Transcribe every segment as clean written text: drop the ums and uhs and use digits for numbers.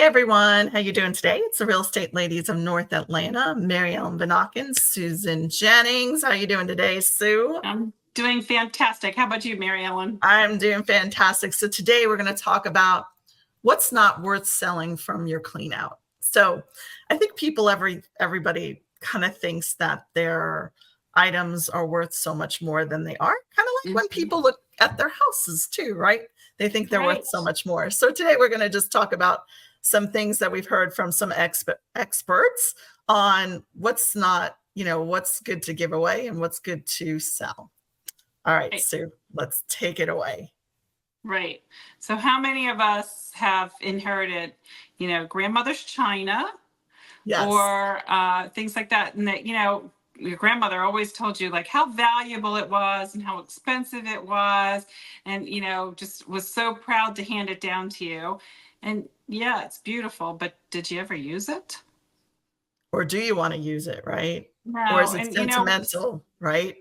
everyone, how you doing today? It's the Real Estate Ladies of North Atlanta, Mary Ellen Vanakins, Susan Jennings. How you doing today, Sue? I'm doing fantastic. How about you, Mary Ellen? I'm doing fantastic. So today we're going to talk about what's not worth selling from your clean out. So I think everybody kind of thinks that their items are worth so much more than they are. Kind of like when people look at their houses too, right? They think they're worth so much more. So today we're going to just talk about some things that we've heard from some experts on what's not, what's good to give away and what's good to sell. All right, Sue, let's take it away. Right. So how many of us have inherited, grandmother's china or things like that? And that, your grandmother always told you like how valuable it was and how expensive it was. And, just was so proud to hand it down to you. And yeah, it's beautiful, but did you ever use it? Or do you want to use it, right? No. Or is it sentimental, right?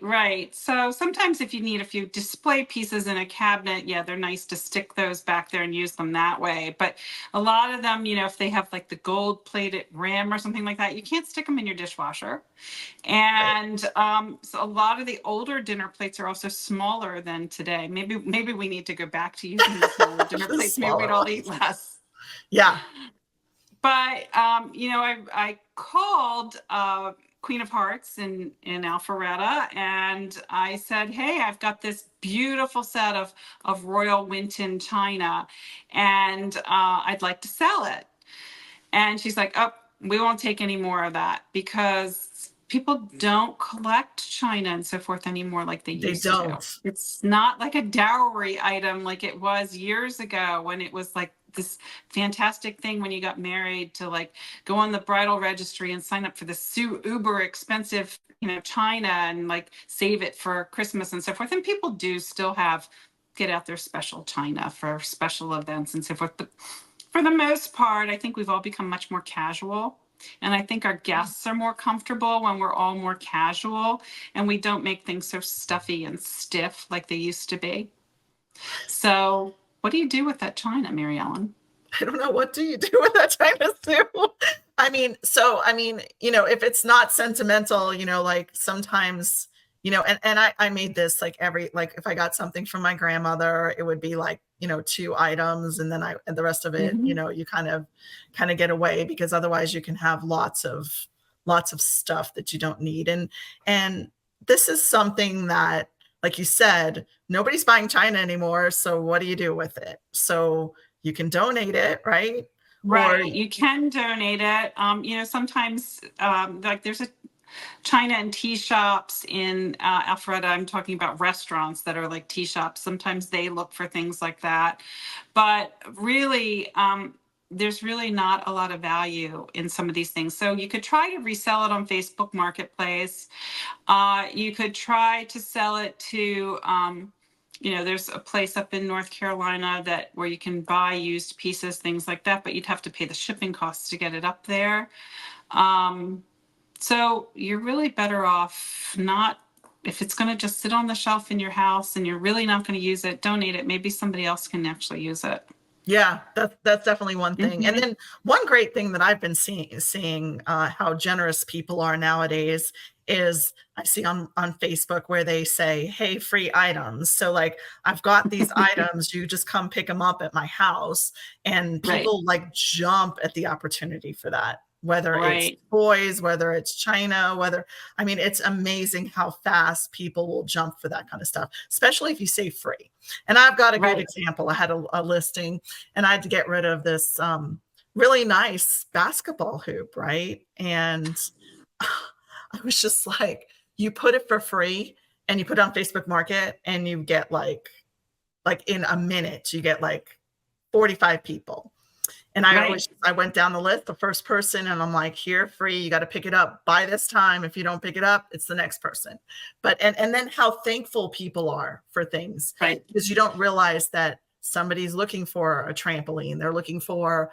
Right. So sometimes if you need a few display pieces in a cabinet, yeah, they're nice to stick those back there and use them that way. But a lot of them, if they have like the gold plated rim or something like that, you can't stick them in your dishwasher. And so a lot of the older dinner plates are also smaller than today. Maybe we need to go back to using the smaller dinner plates. Maybe we'd all eat less. Yeah. But, I called Queen of Hearts in Alpharetta, and I said, hey, I've got this beautiful set of Royal Winton china, and I'd like to sell it. And she's like, oh, we won't take any more of that because people don't collect china and so forth anymore like they used to. It's not like a dowry item like it was years ago when it was like this fantastic thing when you got married to like go on the bridal registry and sign up for this uber expensive, china and like save it for Christmas and so forth. And people do still get out their special china for special events and so forth. But for the most part, I think we've all become much more casual. And I think our guests are more comfortable when we're all more casual and we don't make things so stuffy and stiff like they used to be. So what do you do with that china, Mary Ellen? I don't know. What do you do with that china, Sue? If it's not sentimental, like sometimes, and I made this like if I got something from my grandmother, it would be like, 2 items and then and the rest of it, you kind of get away because otherwise you can have lots of stuff that you don't need. And this is something that, like you said, nobody's buying china anymore. So what do you do with it? So you can donate it, right? Right. You can donate it. Sometimes like there's a china and tea shops in Alpharetta. I'm talking about restaurants that are like tea shops. Sometimes they look for things like that. But really, there's really not a lot of value in some of these things. So you could try to resell it on Facebook Marketplace. You could try to sell it to, there's a place up in North Carolina where you can buy used pieces, things like that, but you'd have to pay the shipping costs to get it up there. So you're really better off if it's going to just sit on the shelf in your house and you're really not going to use it, donate it. Maybe somebody else can actually use it. Yeah, that's definitely one thing. And then one great thing that I've been seeing how generous people are nowadays is I see on Facebook where they say, hey, free items. So like, I've got these items, you just come pick them up at my house. And people like jump at the opportunity for that. Whether it's toys, whether it's china, it's amazing how fast people will jump for that kind of stuff, especially if you say free. And I've got a good example. I had a listing and I had to get rid of this really nice basketball hoop, right? And I was just like, you put it for free and you put it on Facebook Market and you get like in a minute, you get like 45 people. And I went down the list, the first person, and I'm like, here, free, you got to pick it up by this time. If you don't pick it up, it's the next person. But, and then how thankful people are for things, right? Because you don't realize that somebody's looking for a trampoline. They're looking for,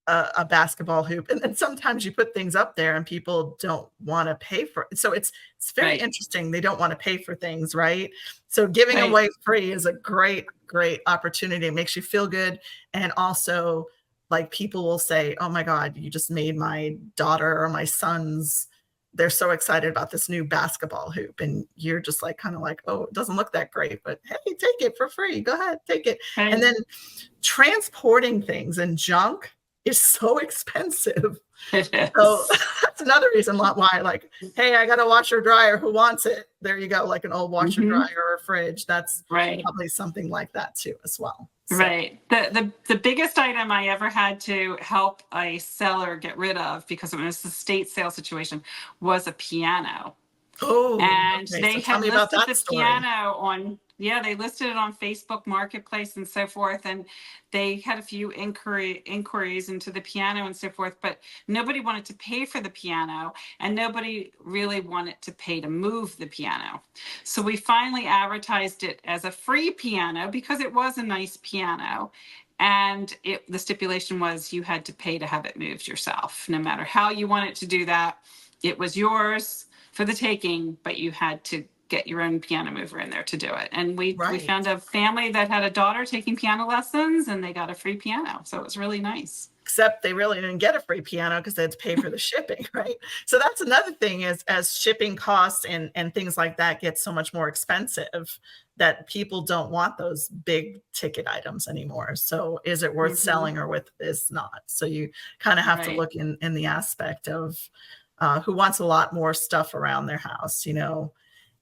a basketball hoop. And then sometimes you put things up there and people don't want to pay for it. So it's very interesting. They don't want to pay for things, right? So giving away free is a great great opportunity. It makes you feel good. And also, like, people will say, oh my God, you just made my daughter or my son's, they're so excited about this new basketball hoop. And you're just like, kind of like, oh, it doesn't look that great, but hey, take it for free. Go ahead, take it. Right. And then transporting things and junk is so expensive. It So is. that's another reason why, like, hey, I got a washer dryer. Who wants it? There you go. Like an old washer dryer or a fridge. That's Right. probably something like that too, as well. So. Right. The biggest item I ever had to help a seller get rid of, because it was a estate sale situation, was a piano. Oh, And okay. they So tell had me about listed that the story. piano on, yeah, they listed it on Facebook Marketplace and so forth. And they had a few inquiries into the piano and so forth, but nobody wanted to pay for the piano, and nobody really wanted to pay to move the piano. So we finally advertised it as a free piano because it was a nice piano. And the stipulation was you had to pay to have it moved yourself. No matter how you wanted to do that, it was yours for the taking, but you had to get your own piano mover in there to do it. And we Right. found a family that had a daughter taking piano lessons, and they got a free piano. So it was really nice. Except they really didn't get a free piano because they had to pay for the shipping, right? So that's another thing, is as shipping costs and things like that get so much more expensive, that people don't want those big ticket items anymore. So is it worth selling, or is not? So you kind of have to look in the aspect of who wants a lot more stuff around their house,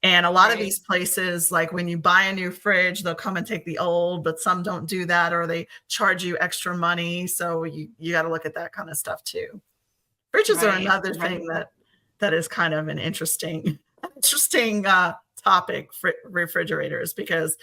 And a lot of these places, like when you buy a new fridge, they'll come and take the old, but some don't do that, or they charge you extra money. So you got to look at that kind of stuff too. Fridges are another thing that is kind of an interesting topic for refrigerators, because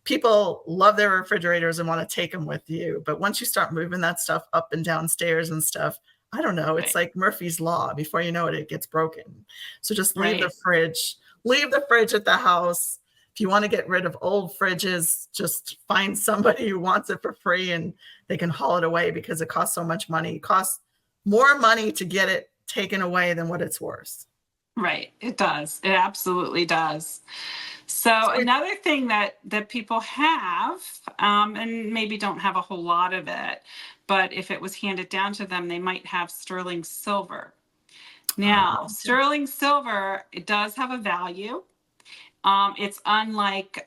people love their refrigerators and want to take them with you. But once you start moving that stuff up and downstairs and stuff, I don't know. It's like Murphy's Law. Before you know it, it gets broken. So just leave the fridge at the house. If you want to get rid of old fridges, just find somebody who wants it for free and they can haul it away, because it costs so much money. It costs more money to get it taken away than what it's worth. Right. It does. It absolutely does. So another thing that people have, and maybe don't have a whole lot of it, but if it was handed down to them, they might have sterling silver. Now, sterling silver, it does have a value. It's unlike,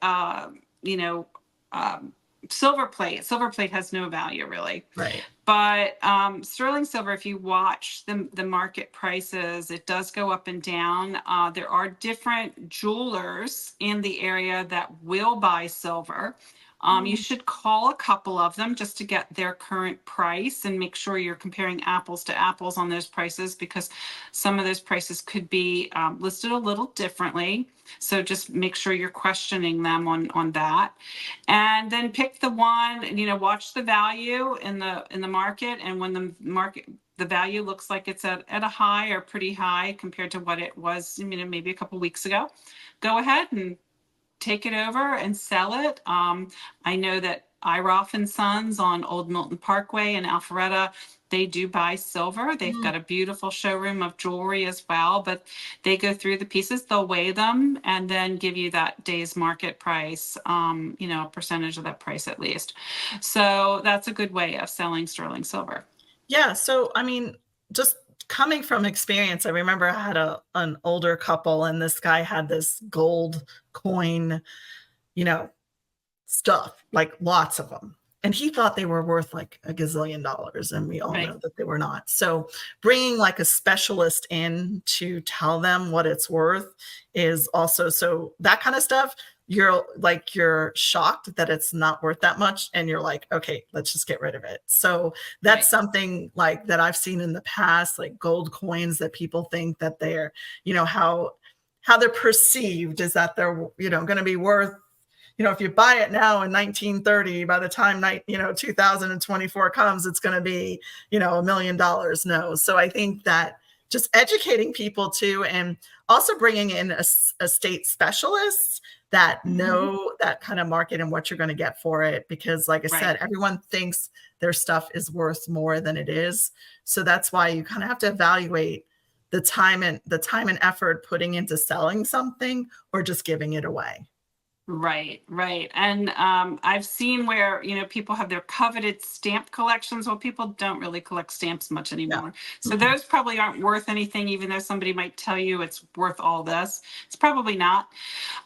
silver plate. Silver plate has no value, really. Right. But sterling silver, if you watch the market prices, it does go up and down. There are different jewelers in the area that will buy silver. You should call a couple of them just to get their current price and make sure you're comparing apples to apples on those prices, because some of those prices could be listed a little differently. So just make sure you're questioning them on that. And then pick the one, watch the value in the market. And when the value looks like it's at a high or pretty high compared to what it was, maybe a couple weeks ago, go ahead and take it over and sell it. I know that Iroff and Sons on Old Milton Parkway in Alpharetta, they do buy silver. They've got a beautiful showroom of jewelry as well, but they go through the pieces, they'll weigh them, and then give you that day's market price, a percentage of that price at least. So that's a good way of selling sterling silver. Yeah. So, just coming from experience, I remember I had an older couple, and this guy had this gold coin, stuff, like lots of them. And he thought they were worth like a gazillion dollars. And we all know that they were not. So bringing like a specialist in to tell them what it's worth is also, so that kind of stuff, you're shocked that it's not worth that much. And you're like, okay, let's just get rid of it. So that's something like that I've seen in the past, like gold coins that people think that they're, how they're perceived is that they're, going to be worth, if you buy it now in 1930, by the time 2024 comes, it's going to be, $1 million. No. So I think that just educating people too, and also bringing in a state specialist that know that kind of market and what you're going to get for it. Because like I said, everyone thinks their stuff is worth more than it is. So that's why you kind of have to evaluate the time and effort putting into selling something or just giving it away. Right, right. And I've seen where, people have their coveted stamp collections. Well, people don't really collect stamps much Yeah. anymore. So Mm-mm. those probably aren't worth anything, even though somebody might tell you it's worth all this. It's probably not.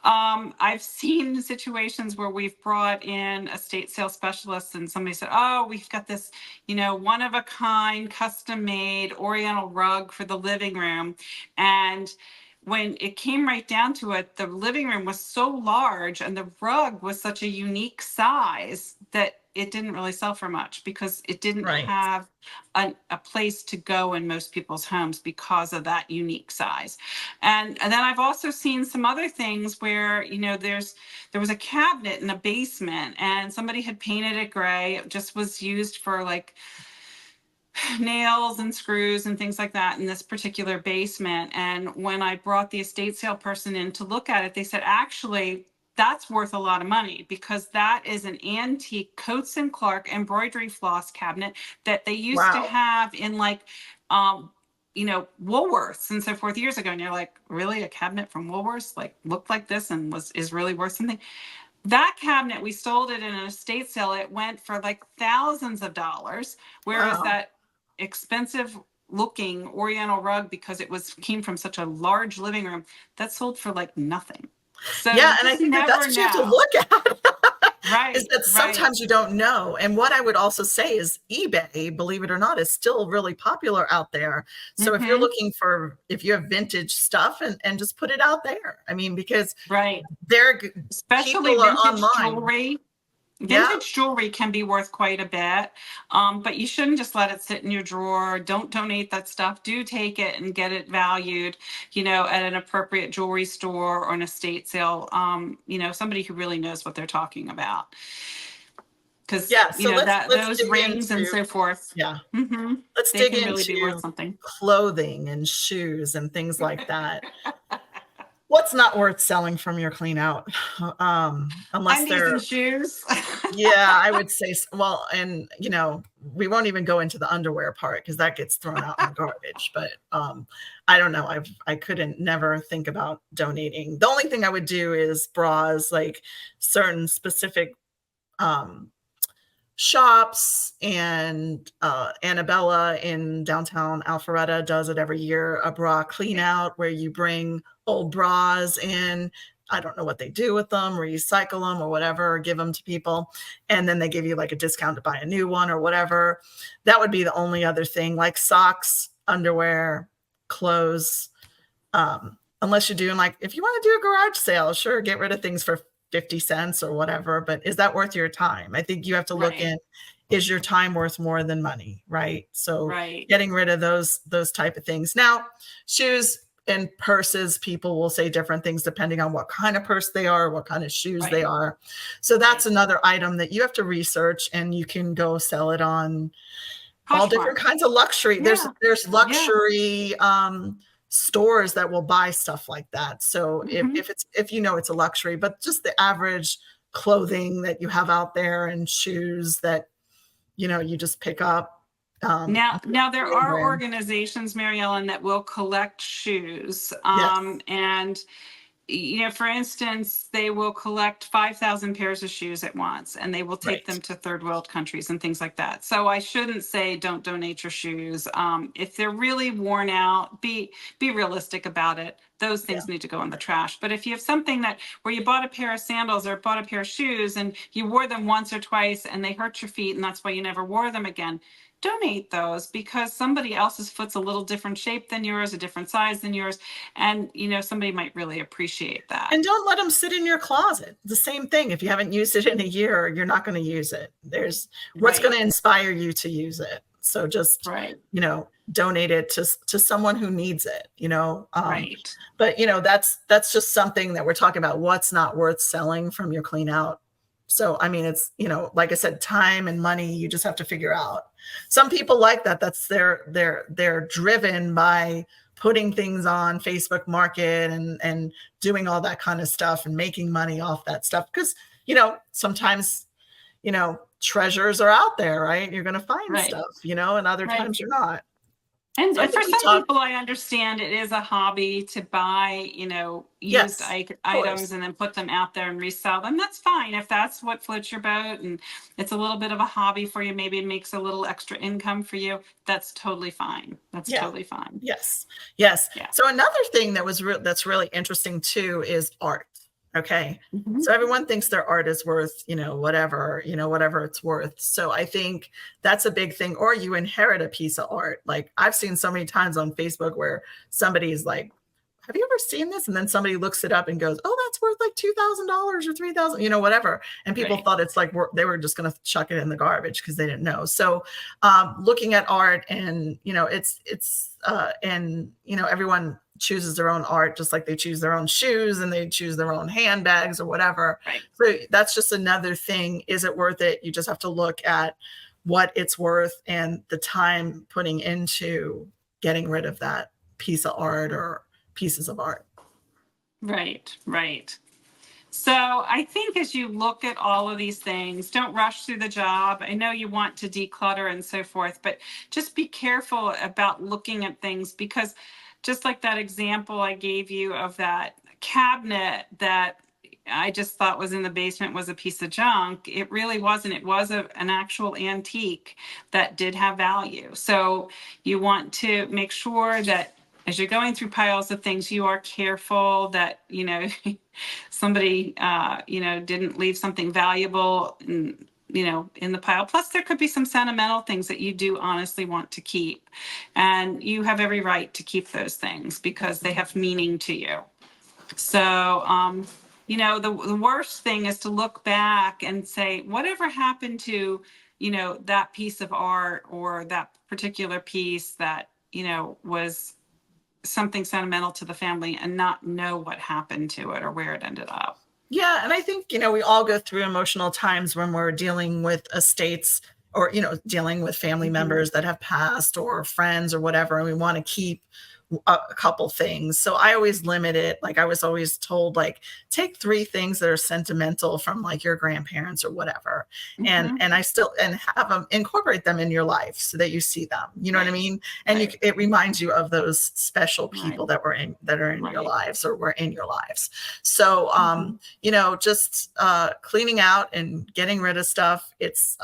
I've seen situations where we've brought in estate sale specialists and somebody said, oh, we've got this, one of a kind, custom made Oriental rug for the living room. And when it came right down to it, the living room was so large and the rug was such a unique size that it didn't really sell for much because it didn't Right. have a place to go in most people's homes because of that unique size. And then I've also seen some other things where, there was a cabinet in a basement and somebody had painted it gray. It just was used for like nails and screws and things like that in this particular basement. And when I brought the estate sale person in to look at it, they said, actually, that's worth a lot of money because that is an antique Coates and Clark embroidery floss cabinet that they used to Wow. have in like, Woolworths and so forth years ago. And you're like, really, a cabinet from Woolworths like looked like this and is really worth something? That cabinet, we sold it in an estate sale. It went for like thousands of dollars, whereas Wow. that expensive looking Oriental rug, because it came from such a large living room, that sold for like nothing. So Yeah, you and I just think that that's never what you have to know. look at. Is Right, that right. sometimes you don't know. And what I would also say is eBay, believe it or not, is still really popular out there. So if you're Mm-hmm. looking for, if you have vintage stuff, and just put it out there. I mean, because Right. there Especially people are vintage online. jewelry. Yeah. Vintage jewelry can be worth quite a bit, but you shouldn't just let it sit in your drawer. Don't donate that stuff. Do take it and get it valued, at an appropriate jewelry store or an estate sale. Somebody who really knows what they're talking about, because Yeah. So let's those dig rings and into, so forth, yeah. hmm Let's they dig can really be worth into something. clothing and shoes and things like that. What's not worth selling from your clean out? Unless Undies and they're, shoes. yeah, I would say, well, and we won't even go into the underwear part because that gets thrown out in the garbage. But I don't know. I couldn't never think about donating. The only thing I would do is bras, like certain specific um, shops, and Annabella in downtown Alpharetta does it every year, a bra clean out where you bring old bras in. I don't know what they do with them, recycle them or whatever, or give them to people. And then they give you like a discount to buy a new one or whatever. That would be the only other thing, like socks, underwear, clothes. Unless you're doing, like, if you want to do a garage sale, sure, get rid of things for 50 cents or whatever, but is that worth your time? I think you have to look Right, in, is your time worth more than money, right? So right. getting rid of those type of things. Now, shoes and purses, people will say different things depending on what kind of purse they are, what kind of shoes they Right, are. So that's right. another item that you have to research, and you can go sell it on all different Poshmark. kinds of luxury. Yeah, There's yeah. luxury stores that will buy stuff like that. So Hmm. if it's a luxury, but just the average clothing that you have out there and shoes that you just pick up. Now there Name are brand. organizations, Mary Ellen, that will collect shoes, Yes. and for instance, they will collect 5,000 pairs of shoes at once and they will take Right. them to third world countries and things like that. So I shouldn't say don't donate your shoes. If they're really worn out, be realistic about it. Those Yeah. things need to go in the trash. But if you have something that where you bought a pair of sandals or bought a pair of shoes and you wore them once or twice and they hurt your feet and that's why you never wore them again, donate those because somebody else's foot's a little different shape than yours, a different size than yours, and somebody might really appreciate that. And don't let them sit in your closet. The same thing. If you haven't used it in a year, you're not going to use it. There's what's going Right, to inspire you to use it. So just, right, donate it to someone who needs it, right. but that's just something that we're talking about. What's not worth selling from your clean out. So, I mean, it's, like I said, time and money, you just have to figure out. Some people like that. That's they're driven by putting things on Facebook Market and doing all that kind of stuff and making money off that stuff. Because, sometimes, treasures are out there, right? You're going to find Right, stuff, and other right. times you're not. And, So I and for think we some talked. people, I understand it is a hobby to buy, used Yes, of items course. and then put them out there and resell them. That's fine if that's what floats your boat and it's a little bit of a hobby for you. Maybe it makes a little extra income for you. That's totally fine. That's Yeah. totally fine. Yes. Yes. Yeah. So another thing that's really interesting too is art. Okay. Mhm. So everyone thinks their art is worth, whatever it's worth. So I think that's a big thing. Or you inherit a piece of art. Like I've seen so many times on Facebook where somebody's like, have you ever seen this? And then somebody looks it up and goes, oh, that's worth like $2,000 or 3,000, whatever. And people Right. thought it's like they were just going to chuck it in the garbage because they didn't know. So looking at art and, everyone chooses their own art, just like they choose their own shoes and they choose their own handbags or whatever. Right. So that's just another thing. Is it worth it? You just have to look at what it's worth and the time putting into getting rid of that piece of art or pieces of art. Right. Right. So I think as you look at all of these things, don't rush through the job. I know you want to declutter and so forth, but just be careful about looking at things because just like that example I gave you of that cabinet that I just thought was in the basement was a piece of junk. It really wasn't. It was an actual antique that did have value. So you want to make sure that as you're going through piles of things, you are careful that, somebody, didn't leave something valuable in the pile. Plus, there could be some sentimental things that you do honestly want to keep. And you have every right to keep those things because they have meaning to you. So, the worst thing is to look back and say, whatever happened to, that piece of art or that particular piece that, was something sentimental to the family and not know what happened to it or where it ended up. Yeah, and I think, we all go through emotional times when we're dealing with estates or, dealing with family Mhm. members that have passed or friends or whatever, and we want to keep a couple things. So I always limit it. Like I was always told, like, take 3 things that are sentimental from like your grandparents or whatever. And Mhm. and I still and have them incorporate them in your life so that you see them. You know what I Right. mean? And Right. it reminds you of those special Right. people that are in your Right. lives or were in your lives. So Mhm. just cleaning out and getting rid of stuff. It's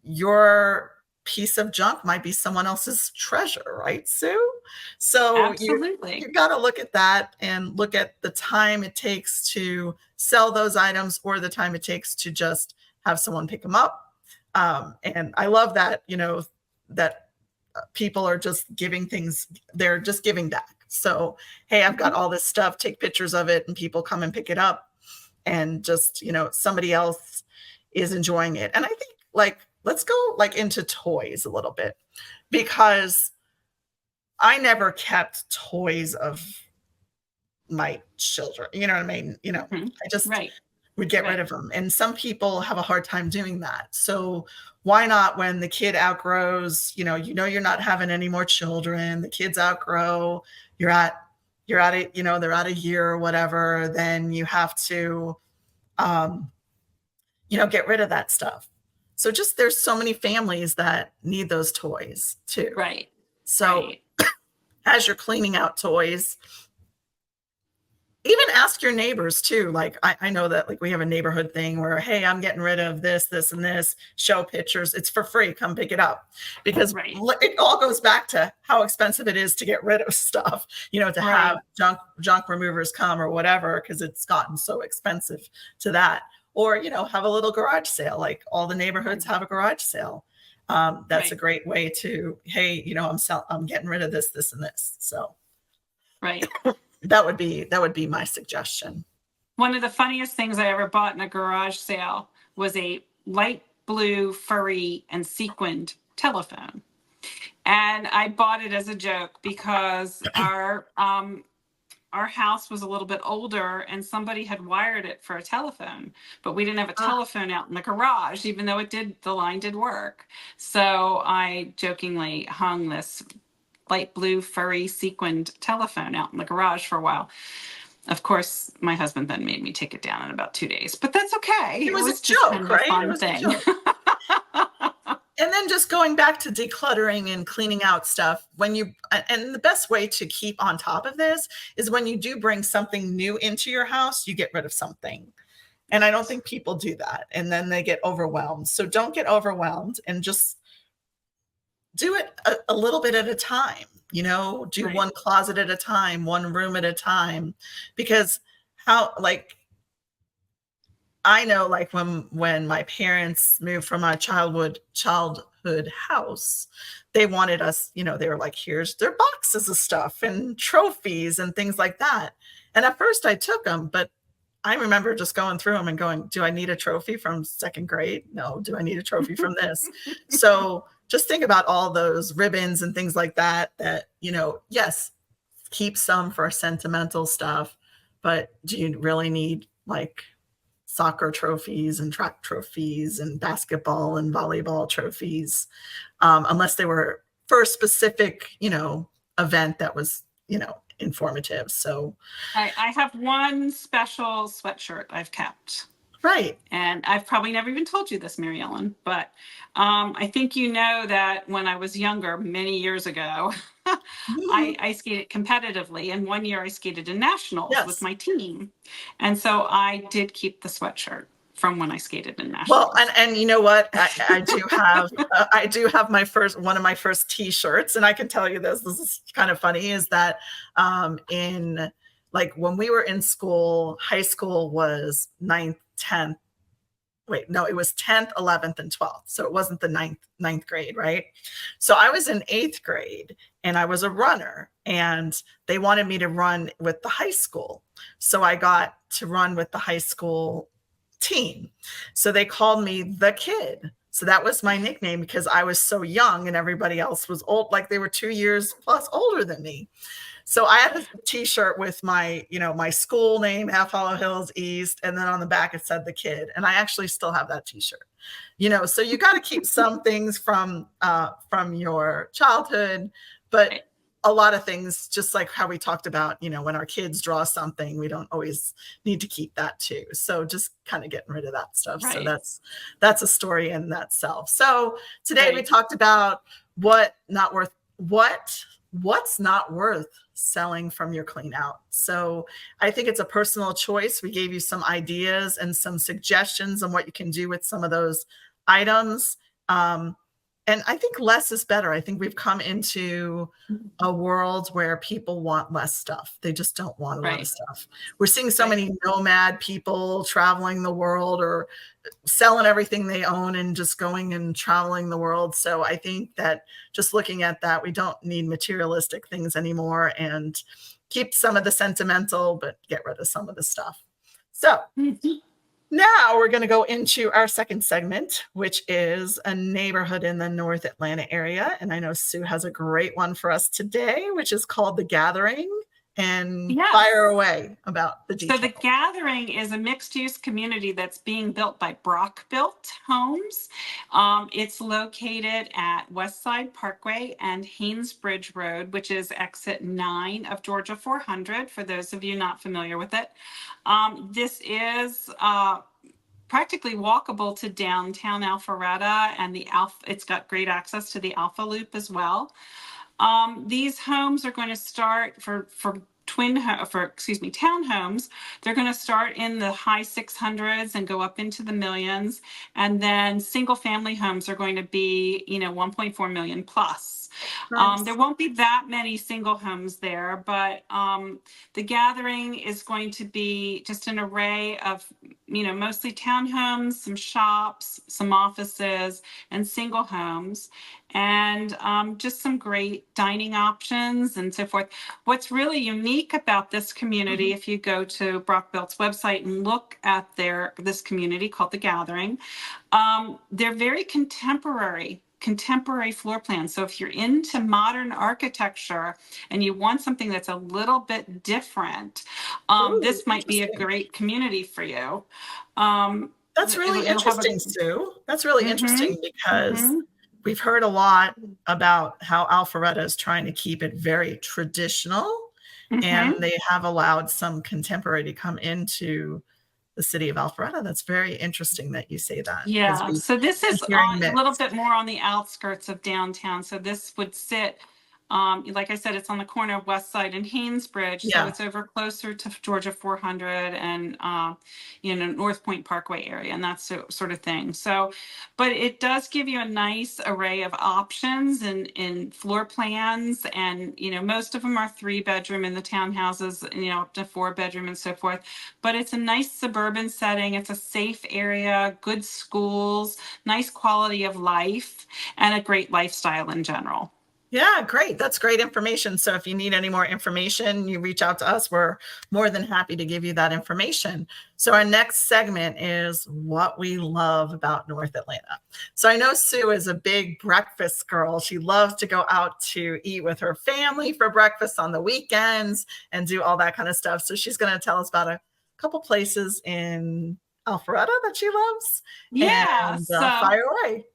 your piece of junk might be someone else's treasure, right, Sue? So you Absolutely. got to look at that and look at the time it takes to sell those items or the time it takes to just have someone pick them up. And I love that, that people are just giving things, they're just giving back. So, hey, I've got Mhm. all this stuff, take pictures of it, and people come and pick it up, and just, somebody else is enjoying it. And I think, like, let's go like into toys a little bit because I never kept toys of my children. You know what I mean? Mhm. I just Right. would get rid Right. of them. And some people have a hard time doing that. So why not, when the kid outgrows, you're not having any more children, the kids outgrow, you're at it, they're at a year or whatever, then you have to um, get rid of that stuff. So just there's so many families that need those toys too. Right. So Right. as you're cleaning out toys, even ask your neighbors too. Like I know that, like, we have a neighborhood thing where, hey, I'm getting rid of this and this, show pictures, it's for free, come pick it up. Because Right. it all goes back to how expensive it is to get rid of stuff, to have Right. junk removers come or whatever, because it's gotten so expensive to that. Or, have a little garage sale, like all the neighborhoods Right. have a garage sale. That's a Right. great way to, hey, I'm getting rid of this and this. So Right. that would be my suggestion. One of the funniest things I ever bought in a garage sale was a light blue furry and sequined telephone. And I bought it as a joke because our house was a little bit older and somebody had wired it for a telephone, but we didn't have a Ah, telephone out in the garage, even though the line did work. So I jokingly hung this light blue furry sequined telephone out in the garage for a while. Of course, my husband then made me take it down in about 2 days, but that's okay. it It was a was just kind joke, of a right? It fun was a thing. joke. And then just going back to decluttering and cleaning out stuff, and the best way to keep on top of this is when you do bring something new into your house, you get rid of something. And I don't think people do that. And then they get overwhelmed. So don't get overwhelmed and just do it a little bit at a time, do Right. one closet at a time, one room at a time, because like, I know, like, when my parents moved from our childhood house, they wanted us, they were like, here's their boxes of stuff and trophies and things like that. And at first I took them, but I remember just going through them and going, do I need a trophy from second grade? No. Do I need a trophy from this? So just think about all those ribbons and things like that, yes, keep some for sentimental stuff, but do you really need, like, soccer trophies and track trophies and basketball and volleyball trophies, unless they were for a specific, event that was, informative. So, I have one special sweatshirt I've kept. right. And I've probably never even told you this, Mary Ellen, but I think you know that when I was younger, many years ago, Mhm. I skated competitively. And one year I skated in nationals with Yes. my team. And so I did keep the sweatshirt from when I skated in Well, nationals. and you know what? I do have one of my first T-shirts, and I can tell you this. This is kind of funny. Is that in, like, when we were in school, high school was ninth, 10th. Wait, no, it was 10th, 11th, and 12th. So it wasn't the ninth grade, right? So I was in 8th grade, and I was a runner, and they wanted me to run with the high school. So I got to run with the high school team. So they called me the kid. So that was my nickname because I was so young and everybody else was old, like they were 2 years plus older than me. So I had a T-shirt with my school name, Half Hollow Hills East, and then on the back it said the kid. And I actually still have that T-shirt. So you got to keep some things from your childhood, but Right. a lot of things, just like how we talked about, when our kids draw something, we don't always need to keep that too. So just kind of getting rid of that stuff. So Right. that's a story in that self. So today we Right. talked about what's not worth selling from your clean out. So I think it's a personal choice. We gave you some ideas and some suggestions on what you can do with some of those items. And I think less is better. I think we've come into a world where people want less stuff. They just don't want a lot of Right. stuff. We're seeing so Right. many nomad people traveling the world or selling everything they own and just going and traveling the world. So I think that just looking at that, we don't need materialistic things anymore, and keep some of the sentimental, but get rid of some of the stuff. So Mhm. now we're going to go into our second segment, which is a neighborhood in the North Atlanta area. And I know Sue has a great one for us today, which is called The Gathering. And fire Yes. away about the So the details. Gathering is a mixed-use community that's being built by Brock Built Homes. It's located at Westside Parkway and Haynesbridge Road, which is exit 9 of Georgia 400, for those of you not familiar with it. This is practically walkable to downtown Alpharetta, and it's got great access to the Alpha Loop as well. These homes are going to start for townhomes. They're going to start in the high 600s and go up into the millions. And then single family homes are going to be, 1.4 million plus. There Nice. won't be that many single homes there, but the Gathering is going to be just an array of, mostly townhomes, some shops, some offices, and single homes, and just some great dining options and so forth. What's really unique about this community, Mhm. if you go to Brock Built's website and look at this community called The Gathering, they're very contemporary floor plans. So if you're into modern architecture and you want something that's a little bit different, Ooh, this might be a interesting. great community for you. Um, That's really it'll have a. interesting, Sue. That's really Mm-hmm, interesting because mm-hmm, we've heard a lot about how Alpharetta is trying to keep it very traditional, and mm-hmm. they have allowed some contemporary to come into the city of Alpharetta. That's very interesting that you say that, because Yeah, we've so this been is hearing a little mixed. bit more on the outskirts of downtown. So this would sit, like I said, it's on the corner of West Side and Haynesbridge. So Yeah. it's over closer to Georgia 400 and, North Point Parkway area and that sort of thing. So, but it does give you a nice array of options and in floor plans. And, most of them are 3-bedroom in the townhouses, up to 4-bedroom and so forth. But it's a nice suburban setting. It's a safe area, good schools, nice quality of life, and a great lifestyle in general. Yeah, great. That's great information. So if you need any more information, you reach out to us. We're more than happy to give you that information. So our next segment is what we love about North Atlanta. So I know Sue is a big breakfast girl. She loves to go out to eat with her family for breakfast on the weekends and do all that kind of stuff. So she's going to tell us about a couple places in Alpharetta that she loves, Yeah, and fire away.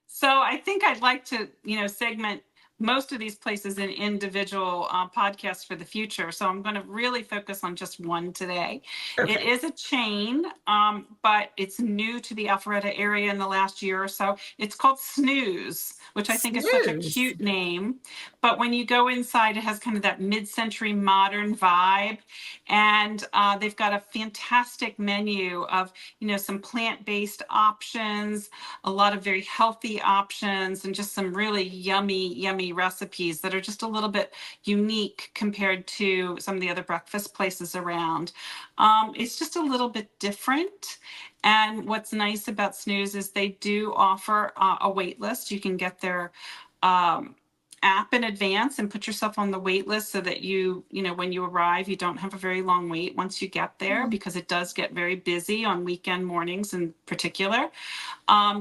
So I think I'd like to, segment most of these places in individual podcasts for the future. So I'm going to really focus on just one today. It Perfect. is a chain, but it's new to the Alpharetta area in the last year or so. It's called Snooze, which I think is such a Snooze. cute name. But when you go inside, it has kind of that mid-century modern vibe. And they've got a fantastic menu of, some plant-based options, a lot of very healthy options, and just some really yummy, yummy recipes that are just a little bit unique compared to some of the other breakfast places around. It's just a little bit different. And what's nice about Snooze is they do offer a wait list. You can get their app in advance and put yourself on the wait list so that when you arrive, you don't have a very long wait once you get there, because it does get very busy on weekend mornings in particular.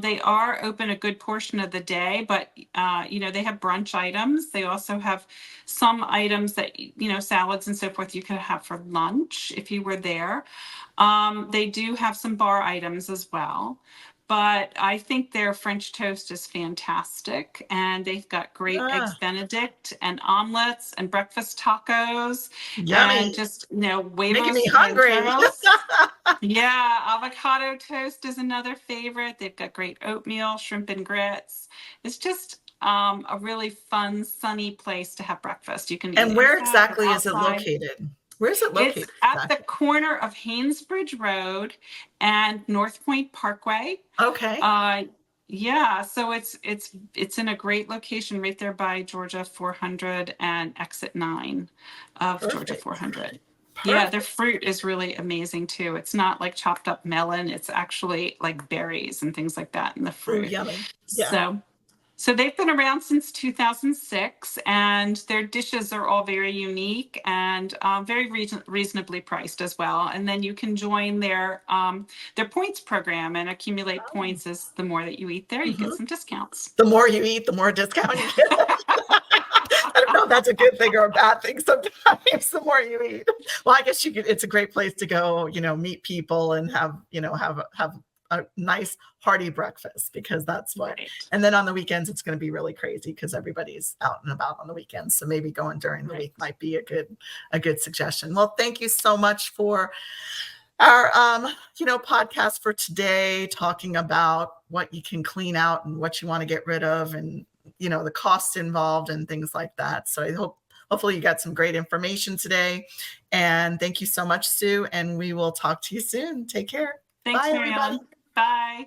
They are open a good portion of the day, but they have brunch items. They also have some items that, salads and so forth you could have for lunch if you were there. They do have some bar items as well. But I think their French toast is fantastic. And they've got great eggs Ah, Benedict and omelets and breakfast tacos and yummy. just, Making huevos me hungry. rancheros. Yeah, avocado toast is another favorite. They've got great oatmeal, shrimp and grits. It's just a really fun, sunny place to have breakfast. You can eat And where inside or exactly is it outside. located? Where is it It's located at the exactly? corner of Haynesbridge Road and North Point Parkway. Okay, Uh, yeah, so it's in a great location right there by Georgia 400 and exit 9 of Georgia perfect. 400. Yeah, their Perfect. fruit is really amazing too. It's not like chopped up melon, it's actually like berries and things like that in the Ooh, fruit. yummy. Yeah. So they've been around since 2006, and their dishes are all very unique and very reasonably priced as well. And then you can join their points program and accumulate Oh. points. As the more that you eat there, you get Mhm. some discounts. The more you eat, the more discount you get. I don't know if that's a good thing or a bad thing sometimes, the more you eat. Well, I guess it's a great place to go, meet people and have a nice hearty breakfast, because that's what. Right, And then on the weekends, it's going to be really crazy because everybody's out and about on the weekends. So maybe going during the right. week might be a good suggestion. Well, thank you so much for our podcast for today, talking about what you can clean out and what you want to get rid of, and the costs involved and things like that. So I hopefully you got some great information today, and thank you so much, Sue, and we will talk to you soon. Take care. Thanks, Bye, Mary everybody. Ellen. Bye.